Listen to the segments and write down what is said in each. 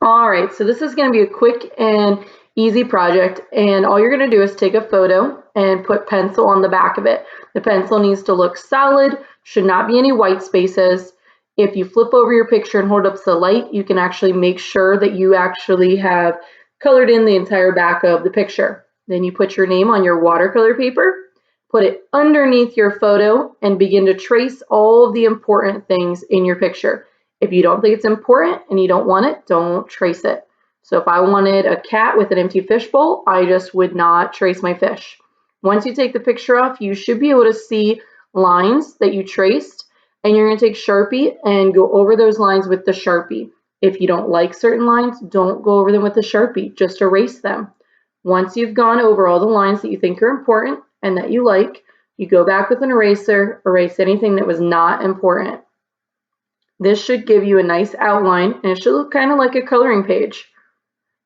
All right, so this is going to be a quick and easy project, and all you're going to do is take a photo and put pencil on the back of it. The pencil needs to look solid, should not be any white spaces. If you flip over your picture and hold up to the light, you can actually make sure that you actually have colored in the entire back of the picture. Then you put your name on your watercolor paper, put it underneath your photo, and begin to trace all of the important things in your picture. If you don't think it's important and you don't want it, don't trace it. So if I wanted a cat with an empty fishbowl, I just would not trace my fish. Once you take the picture off, you should be able to see lines that you traced, and you're going to take Sharpie and go over those lines with the Sharpie. If you don't like certain lines, don't go over them with the Sharpie, just erase them. Once you've gone over all the lines that you think are important and that you like, you go back with an eraser, erase anything that was not important. This should give you a nice outline, and it should look kind of like a coloring page.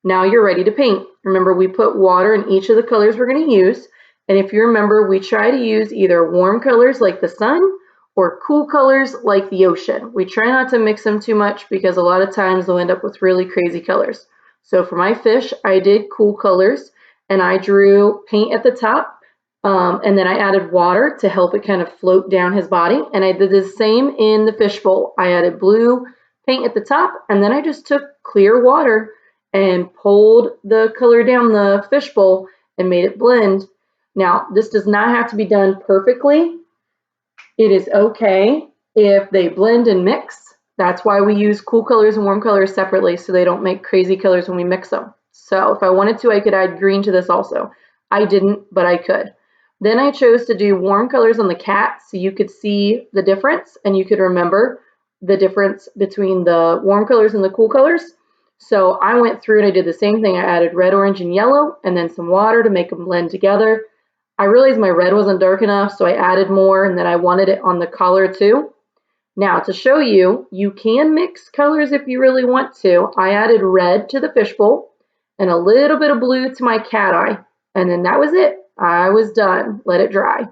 Now you're ready to paint. Remember, we put water in each of the colors we're going to use, and if you remember, we try to use either warm colors like the sun or cool colors like the ocean. We try not to mix them too much because a lot of times they'll end up with really crazy colors. So for my fish, I did cool colors, and I drew paint at the top. And then I added water to help it kind of float down his body. And I did the same in the fishbowl. I added blue paint at the top, and then I just took clear water and pulled the color down the fishbowl and made it blend. Now, this does not have to be done perfectly. It is okay if they blend and mix. That's why we use cool colors and warm colors separately, so they don't make crazy colors when we mix them. So if I wanted to, I could add green to this also. I didn't, but I could. Then I chose to do warm colors on the cat so you could see the difference and you could remember the difference between the warm colors and the cool colors. So I went through and I did the same thing. I added red, orange, and yellow, and then some water to make them blend together. I realized my red wasn't dark enough, so I added more, and then I wanted it on the collar too. Now to show you, you can mix colors if you really want to. I added red to the fishbowl and a little bit of blue to my cat eye, and then that was it. I was done. Let it dry.